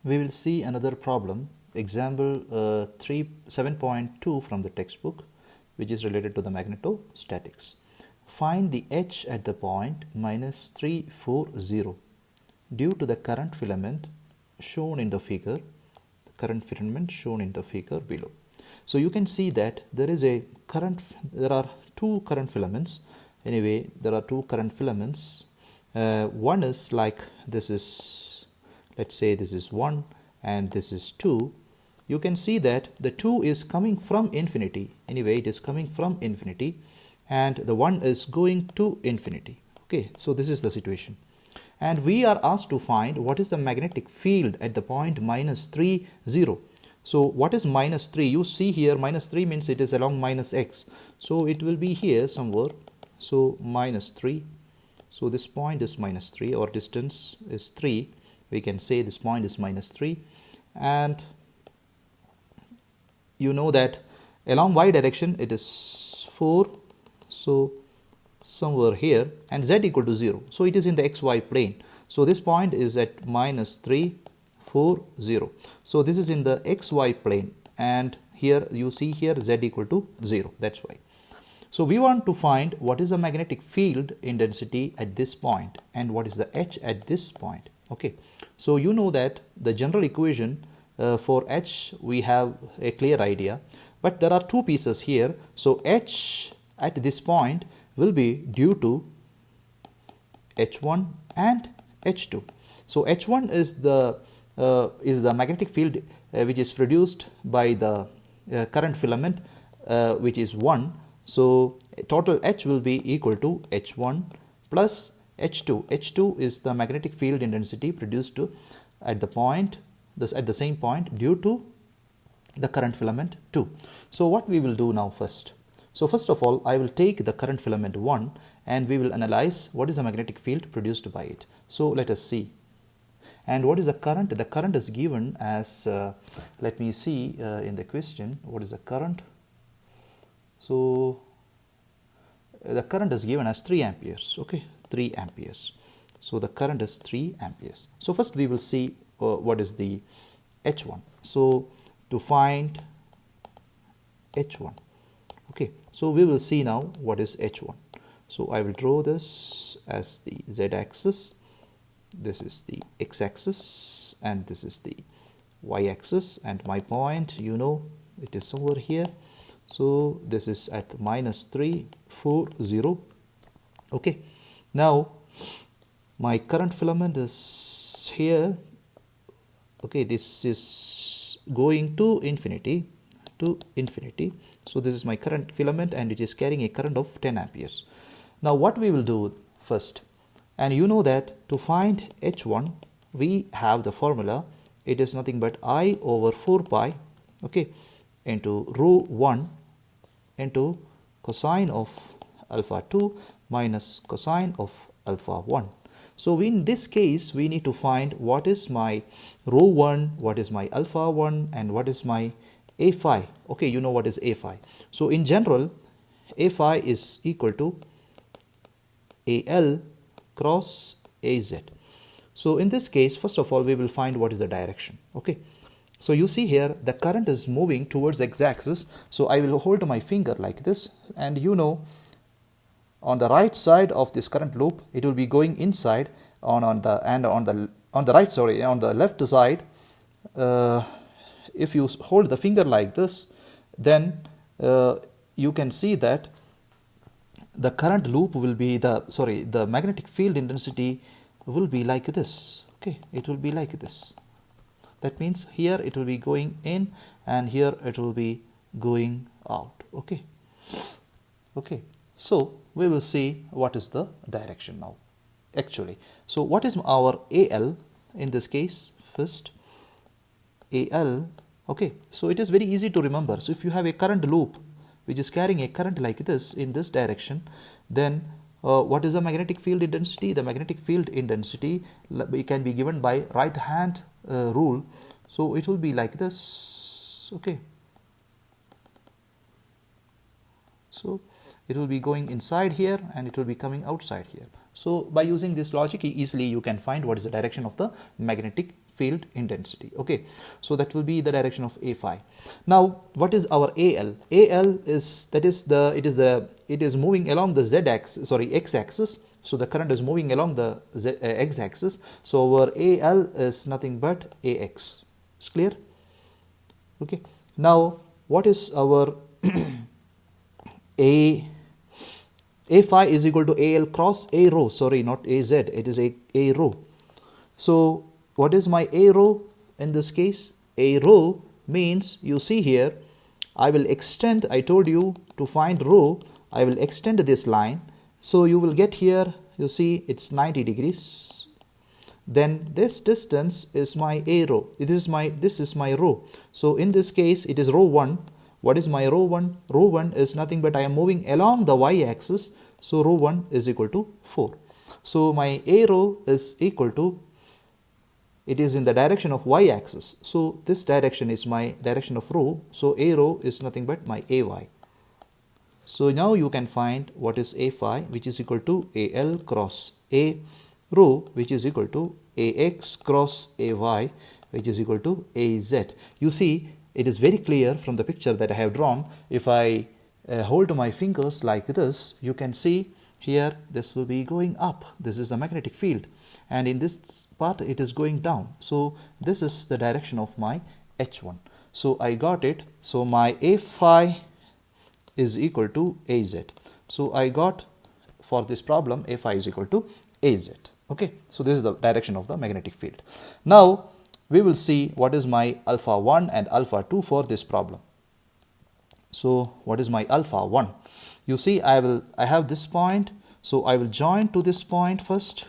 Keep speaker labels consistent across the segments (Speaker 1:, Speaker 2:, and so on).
Speaker 1: We will see another problem, example 7.2 from the textbook, which is related to the magnetostatics. Find the H at the point -340 due to the current filament shown in the figure, below. So you can see that there are two current filaments. Anyway, there are two current filaments. One is like this is, let's say this is 1 and this is 2. You can see that the 2 is coming from infinity. Anyway, it is coming from infinity and the 1 is going to infinity. Okay, so this is the situation. And we are asked to find what is the magnetic field at the point -30. So what is -3? You see here -3 means it is along -x. So it will be here somewhere. So -3. So this point is -3, or distance is 3. We can say this point is -3. And you know that along y direction it is 4. So somewhere here, and z equal to 0. So it is in the xy plane. So this point is at -340. So this is in the xy plane, and here you see here z equal to 0. That's why. So we want to find what is the magnetic field intensity at this point and what is the H at this point. Okay. So you know that the general equation for H we have a clear idea, but there are two pieces here. So H at this point will be due to H1 and H2. So H1 is the magnetic field which is produced by the current filament which is 1. So total H will be equal to H1 plus H2. H2 is the magnetic field intensity produced at the point, at the same point due to the current filament 2. So what we will do now first. So first of all, I will take the current filament 1 and we will analyze what is the magnetic field produced by it. So let us see. And what is the current? The current is given as, let me see in the question, what is the current? So the current is given as 3 amperes. Okay, 3 amperes. So the current is 3 amperes. So first we will see what is the H1. So to find H1. Okay, so we will see now what is H1. So I will draw this as the z-axis, this is the x-axis, and this is the y-axis, and my point, you know, it is somewhere here. So this is at -340. Okay, now my current filament is here. Okay, this is going to infinity. So this is my current filament and it is carrying a current of 10 amperes. Now what we will do first, and you know that to find H1 we have the formula. It is nothing but I over 4 pi, okay, into rho 1 into cosine of alpha 2 minus cosine of alpha 1. So in this case we need to find what is my rho 1, what is my alpha 1, and what is my a phi. Okay, you know what is a phi. So in general, a phi is equal to AL cross AZ. So in this case, first of all, we will find what is the direction. Okay, so you see here the current is moving towards x-axis. So I will hold my finger like this, and you know, on the right side of this current loop, it will be going inside. On the left side, if you hold the finger like this, then you can see that the current loop will be the magnetic field intensity will be like this. Okay, it will be like this. That means here it will be going in and here it will be going out. Okay, so we will see what is the direction now actually. So what is our AL in this case? First AL. Okay, so it is very easy to remember. So if you have a current loop which is carrying a current like this in this direction, then what is the magnetic field intensity? The magnetic field intensity can be given by right hand rule. So it will be like this. Okay, so it will be going inside here and it will be coming outside here. So by using this logic, easily you can find what is the direction of the magnetic field intensity. Okay, so that will be the direction of A phi. Now what is our AL? AL is, that is the, it is moving along the z axis, sorry, x axis. So the current is moving along the x axis. So our AL is nothing but AX. It's clear? Okay. Now what is our A phi is equal to AL cross A rho, sorry, not AZ, it is A rho. So what is my A rho in this case? A rho means, you see here, I will extend, I told you to find rho, I will extend this line. So you will get here, you see it's 90 degrees. Then this distance is my A rho. This is my rho. So in this case it is rho 1. What is my rho 1? Rho 1 is nothing but I am moving along the y axis. So rho 1 is equal to 4. So my A rho is equal to, it is in the direction of y axis. So this direction is my direction of rho. So A rho is nothing but my AY. So now you can find what is A phi, which is equal to AL cross A rho, which is equal to AX cross AY, which is equal to AZ. You see, it is very clear from the picture that I have drawn. If I hold my fingers like this, you can see here this will be going up. This is the magnetic field, and in this part it is going down. So this is the direction of my H1. So I got it. So my A phi is equal to AZ. So I got, for this problem, A phi is equal to AZ. Okay, so this is the direction of the magnetic field. Now we will see what is my alpha 1 and alpha 2 for this problem. So what is my alpha 1? You see, I have this point, so I will join to this point first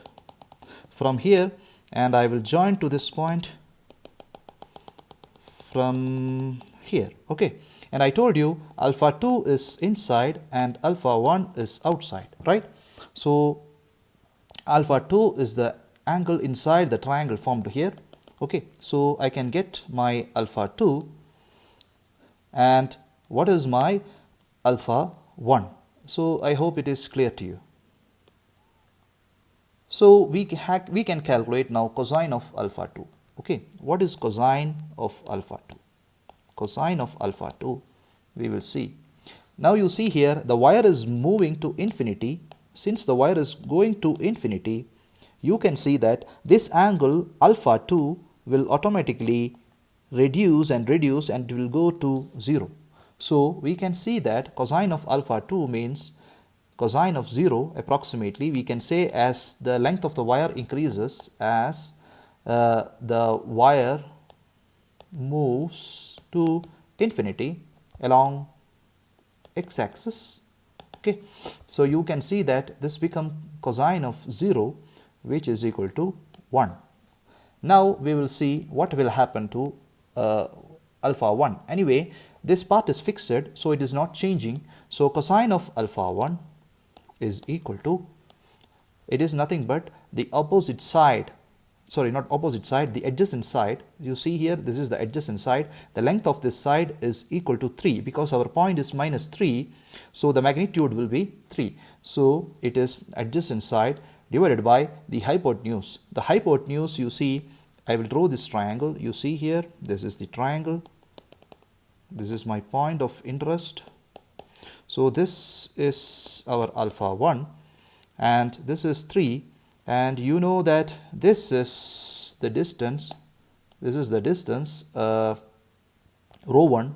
Speaker 1: from here, and I will join to this point from here. Okay, and I told you alpha 2 is inside and alpha 1 is outside, right? So alpha 2 is the angle inside the triangle formed here. Okay, so I can get my alpha 2, and what is my alpha 1? So I hope it is clear to you. So we can calculate now cosine of alpha 2. Okay, what is cosine of alpha 2? Cosine of alpha 2, we will see. Now you see here the wire is moving to infinity. Since the wire is going to infinity, you can see that this angle alpha 2 will automatically reduce and it will go to 0. So we can see that cosine of alpha 2 means cosine of 0 approximately, we can say, as the length of the wire increases, as the wire moves to infinity along x-axis. Okay, so you can see that this becomes cosine of 0, which is equal to 1. Now we will see what will happen to alpha 1. Anyway, this part is fixed, so it is not changing. So cosine of alpha 1 is equal to, it is nothing but the opposite side, sorry, not opposite side, the adjacent side. You see here, this is the adjacent side. The length of this side is equal to 3, because our point is minus 3, so the magnitude will be 3. So it is adjacent side divided by the hypotenuse. The hypotenuse, you see, I will draw this triangle. You see here, this is the triangle. This is my point of interest. So this is our alpha 1, and this is 3, and you know that this is the distance. This is the distance rho 1,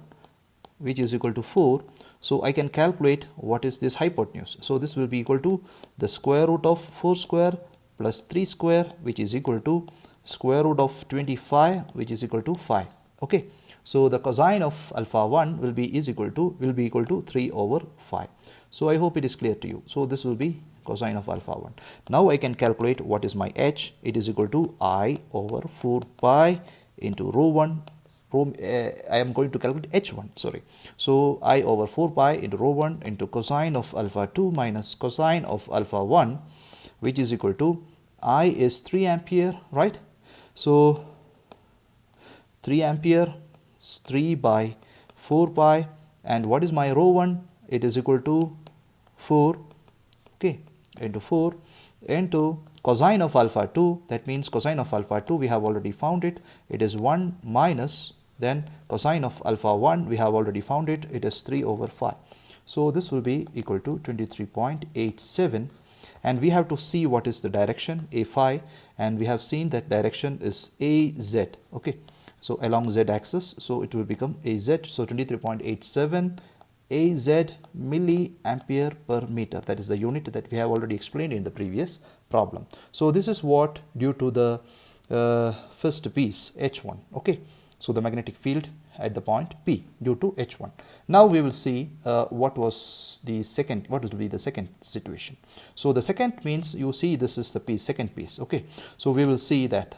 Speaker 1: which is equal to 4. So I can calculate what is this hypotenuse. So this will be equal to the square root of 4 square plus 3 square, which is equal to square root of 25, which is equal to 5. Okay, so the cosine of alpha 1 will be equal to 3 over 5. So I hope it is clear to you. So this will be cosine of alpha 1. Now I can calculate what is my h. It is equal to I over 4 pi into rho 1. I am going to calculate h1, sorry. So I over 4 pi into rho 1 into cosine of alpha 2 minus cosine of alpha 1, which is equal to, I is 3 ampere, right? So 3 ampere, 3 by 4 pi, and what is my rho 1? It is equal to 4, okay, into 4 into cosine of alpha 2, that means cosine of alpha 2 we have already found it, it is 1 minus, then cosine of alpha 1 we have already found it, it is 3 over 5. So this will be equal to 23.87, and we have to see what is the direction a phi, and we have seen that direction is AZ. Okay, so along Z axis, so it will become AZ. So 23.87 AZ milliampere per meter, that is the unit that we have already explained in the previous problem. So this is what due to the first piece H1. Okay, so the magnetic field at the point P due to H1. Now we will see what will be the second situation. So the second means, you see this is the piece, second piece. Okay, so we will see that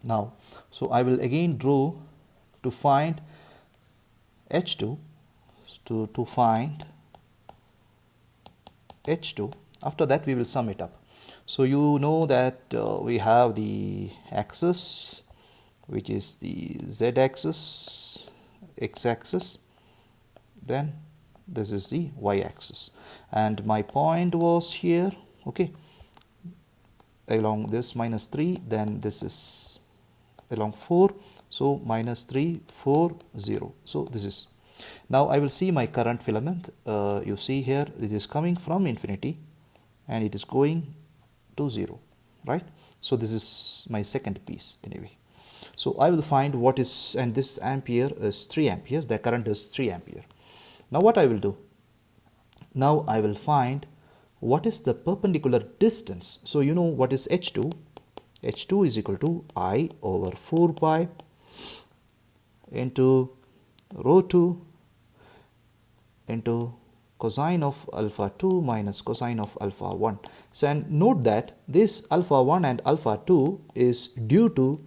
Speaker 1: now. So I will again draw to find H2, to find H2. After that we will sum it up. So you know that we have the axis, which is the Z axis, X axis, then this is the Y axis, and my point was here. Okay, along this minus 3, then this is along 4, so minus 3 4 0. So this is, now I will see my current filament. You see here it is coming from infinity and it is going to 0, right? So this is my second piece anyway. So I will find what is, and this ampere is 3 ampere, the current is 3 ampere. Now what I will do, now I will find what is the perpendicular distance. So you know what is H2. H2 is equal to I over 4 pi into rho 2 into cosine of alpha 2 minus cosine of alpha 1. So, and note that this alpha 1 and alpha 2 is due to,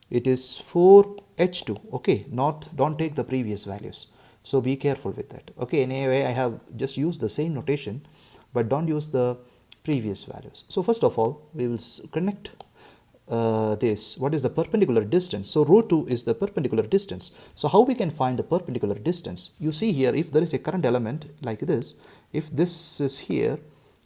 Speaker 1: it is for H2. Okay, don't take the previous values. So be careful with that. Okay, anyway I have just used the same notation, but don't use the previous values. So first of all we will connect this. What is the perpendicular distance? So rho 2 is the perpendicular distance. So how we can find the perpendicular distance? You see here, if there is a current element like this, if this is here,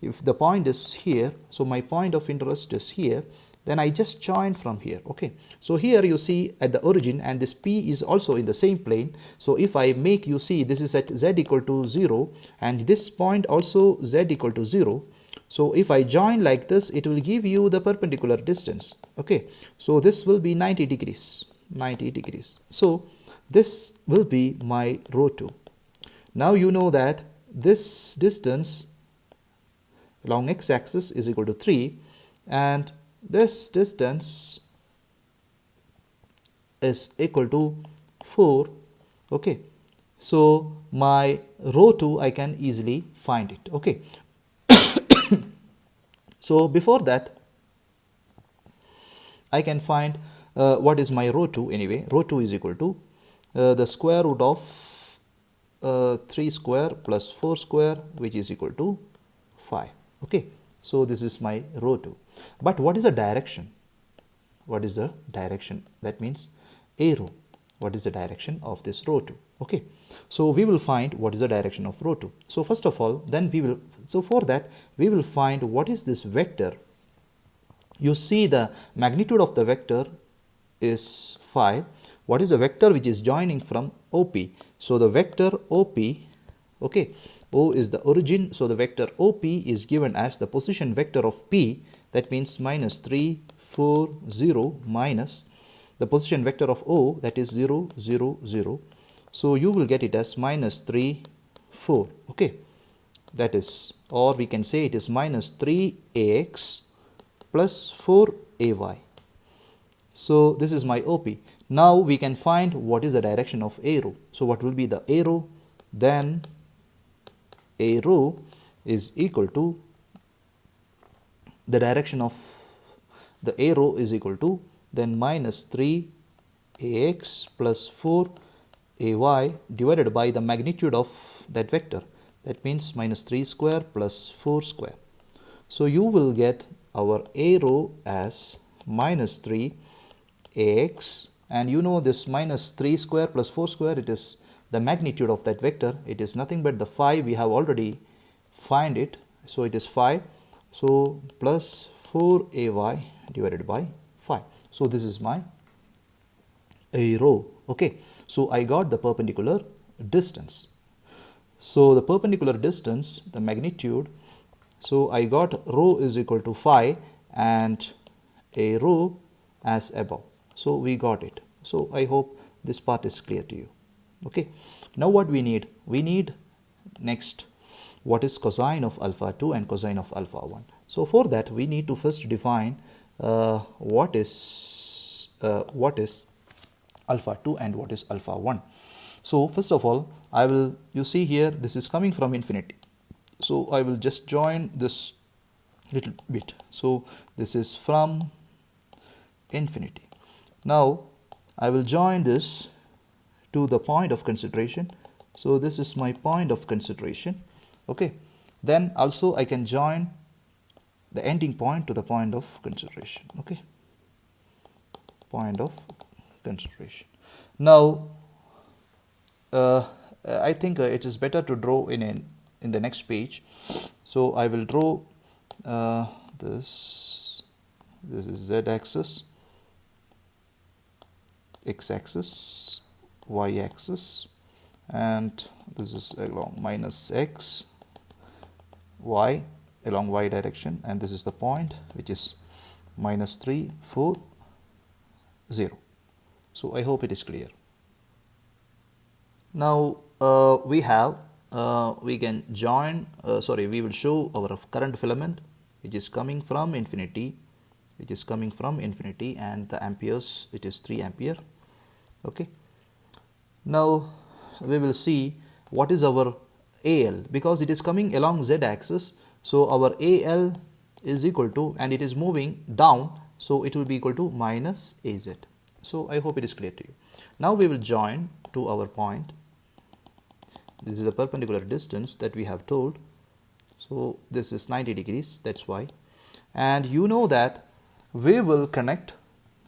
Speaker 1: if the point is here, so my point of interest is here, then I just join from here. Okay, so here you see at the origin, and this P is also in the same plane. So if I make, you see this is at Z equal to 0 and this point also Z equal to 0. So if I join like this, it will give you the perpendicular distance. Okay, so this will be 90 degrees. So this will be my rho 2. Now you know that this distance along x axis is equal to 3 and this distance is equal to 4. Okay, so my rho 2 I can easily find it. Okay, so before that I can find what is my rho 2 anyway. Rho 2 is equal to the square root of 3 square plus 4 square, which is equal to 5. Okay, so this is my rho 2. But what is the direction? What is the direction? That means arrow. What is the direction of this rho 2? Okay, so we will find what is the direction of rho 2. So first of all, then we will, so for that we will find what is this vector. You see the magnitude of the vector is 5. What is the vector which is joining from OP? So the vector OP, okay, O is the origin, so the vector OP is given as the position vector of P, that means minus 3 4 0 minus the position vector of O, that is 0 0 0. So you will get it as minus 3 4. Okay, that is, or we can say it is minus 3 AX plus 4 AY. So this is my OP. Now we can find what is the direction of arrow. So what will be the arrow? Then arrow is equal to the direction of the arrow is equal to then minus 3 AX plus 4 AY divided by the magnitude of that vector, that means minus 3 square plus 4 square. So you will get our arrow as minus 3 AX, and you know this minus 3 square plus 4 square, it is the magnitude of that vector. It is nothing but the 5, we have already find it, so it is 5 So plus 4ay divided by 5. So this is my a rho. Okay, so I got the perpendicular distance. So the perpendicular distance, the magnitude, so I got rho is equal to 5 and a rho as above. So we got it. So I hope this part is clear to you. Okay, now what we need? We need next what is cosine of alpha 2 and cosine of alpha 1. So for that we need to first define what is alpha 2 and what is alpha 1. So first of all, you see here this is coming from infinity. So I will just join this little bit. So this is from infinity. Now I will join this to the point of consideration. So this is my point of consideration. Okay, then also I can join the ending point to the point of consideration. Okay, point of consideration. Now I think it is better to draw in the next page. So I will draw this is z-axis, x-axis, y-axis, and this is along minus x, y along y direction, and this is the point which is minus 3, 4, 0. So I hope it is clear. Now we can join, we will show our current filament which is coming from infinity, and the amperes, it is 3 ampere. Okay, now we will see what is our AL, because it is coming along z axis. So our AL is equal to, and it is moving down, so it will be equal to minus AZ. So I hope it is clear to you. Now we will join to our point. This is a perpendicular distance that we have told. So this is 90 degrees, that's why. And you know that we will connect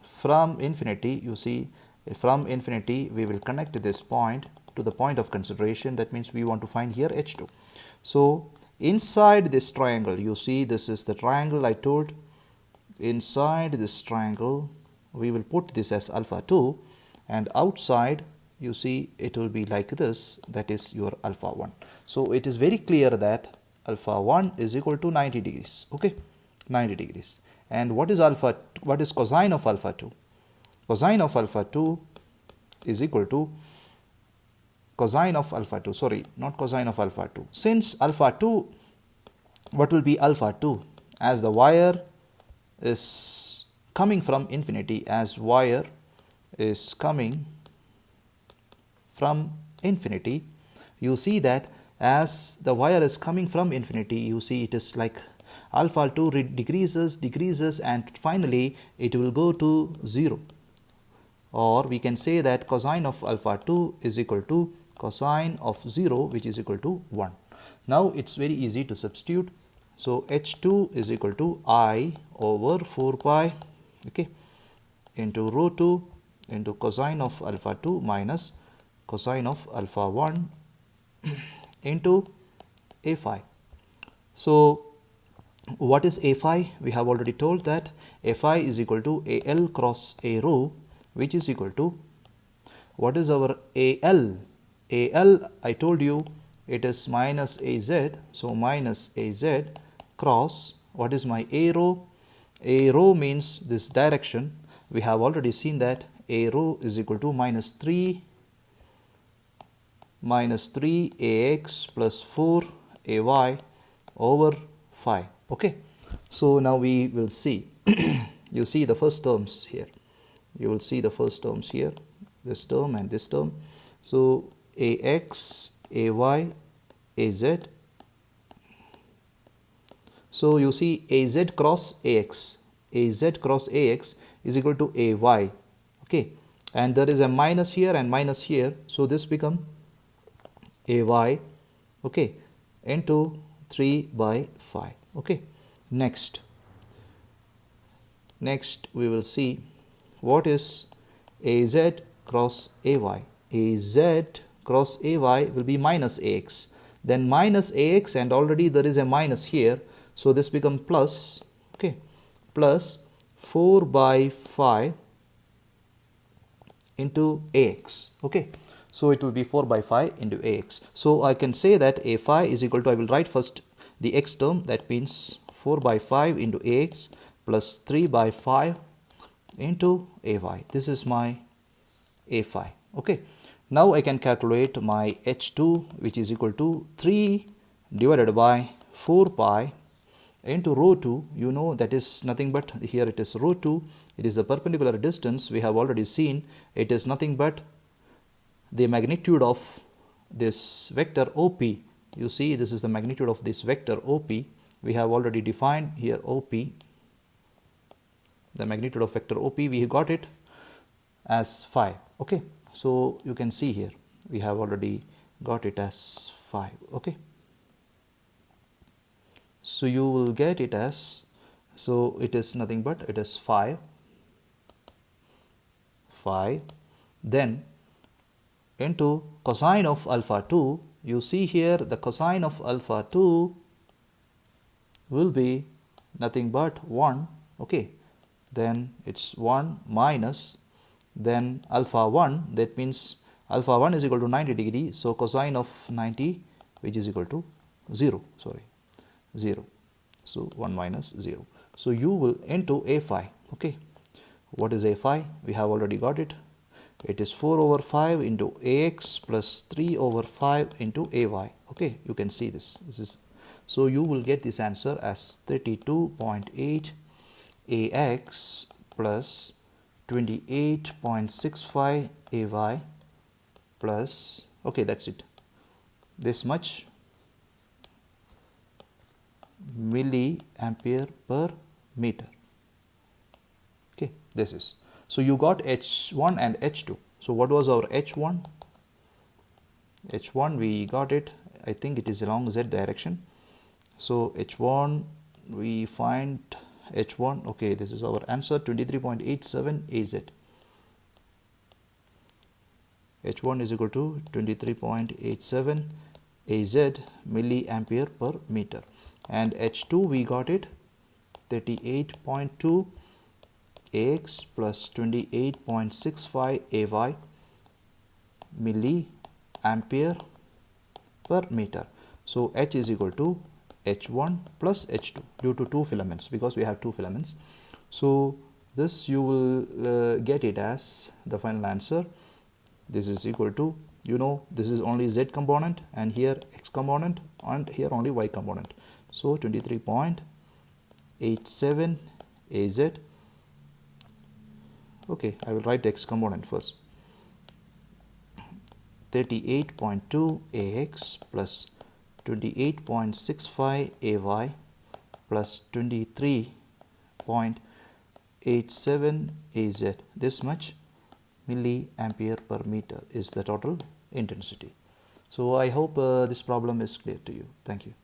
Speaker 1: from infinity. You see, from infinity we will connect this point to the point of consideration. That means we want to find here H2. So inside this triangle, you see this is the triangle I told. Inside this triangle we will put this as alpha 2, and outside you see it will be like this, that is your alpha 1. So it is very clear that alpha 1 is equal to 90 degrees. Okay, 90 degrees. And what is cosine of alpha 2? Cosine of alpha 2 is equal to cosine of alpha 2, sorry, not cosine of alpha 2. Since alpha 2, what will be alpha 2? As the wire is coming from infinity, you see that as the wire is coming from infinity, you see it is like alpha 2 decreases, and finally it will go to 0. Or we can say that cosine of alpha 2 is equal to cosine of 0, which is equal to 1. Now it's very easy to substitute. So H2 is equal to I over 4 pi, okay, into rho 2 into cosine of alpha 2 minus cosine of alpha 1 into A phi. So what is A phi? We have already told that A phi is equal to AL cross A rho, which is equal to, what is our AL? AL, I told you, it is minus AZ. So minus AZ cross, what is my A rho? A rho means this direction. We have already seen that A rho is equal to minus 3 AX plus 4 AY over 5. Okay, so now we will see. You see the first terms here. You will see the first terms here, this term and this term. So AX, AY, AZ. So you see AZ cross AX is equal to AY. Okay, and there is a minus here and minus here, so this become AY, okay, into 3 by 5. Okay, next we will see what is AZ cross AY. AZ cross AY will be minus AX, then minus AX, and already there is a minus here, So this becomes plus, okay, plus 4 by 5 into AX, okay. So it will be 4 by 5 into AX. So I can say that A phi is equal to, I will write first the X term, that means 4 by 5 into AX plus 3 by 5 into AY. This is my A phi, okay. Now I can calculate my H2, which is equal to 3 divided by 4 pi into rho 2. You know that is nothing but, here it is rho 2, it is the perpendicular distance. We have already seen it is nothing but the magnitude of this vector OP. You see, this is the magnitude of this vector OP. We have already defined here OP, the magnitude of vector OP, we got it as 5, okay. So you can see here we have already got it as 5, okay. So you will get it as, so it is nothing but it is 5, then into cosine of alpha 2. You see here the cosine of alpha 2 will be nothing but 1, okay. Then it's 1 minus, then alpha 1, that means alpha 1 is equal to 90 degree. So cosine of 90, which is equal to 0, 0. So 1 minus 0. So you will into A phi, okay. What is A phi? We have already got it. It is 4 over 5 into AX plus 3 over 5 into AY, okay. You can see this is, so you will get this answer as 32.8 AX plus 28.65 AY plus, okay, that's it, this much milliampere per meter, okay. This is, so you got H1 and H2. So what was our H1? H1 we got it, I think it is along Z direction. So H1 we find H1, okay, this is our answer, 23.87 AZ. H1 is equal to 23.87 AZ milliampere per meter, and H2 we got it 38.2 AX plus 28.65 AY milliampere per meter. So H is equal to H1 plus H2 due to two filaments, because we have two filaments. So this you will get it as the final answer. This is equal to, you know, this is only Z component and here X component and here only Y component. So 23.87 AZ. Okay, I will write X component first. 38.2 AX plus 28.65 AY plus 23.87 AZ. This much milliampere per meter is the total intensity. So I hope this problem is clear to you. Thank you.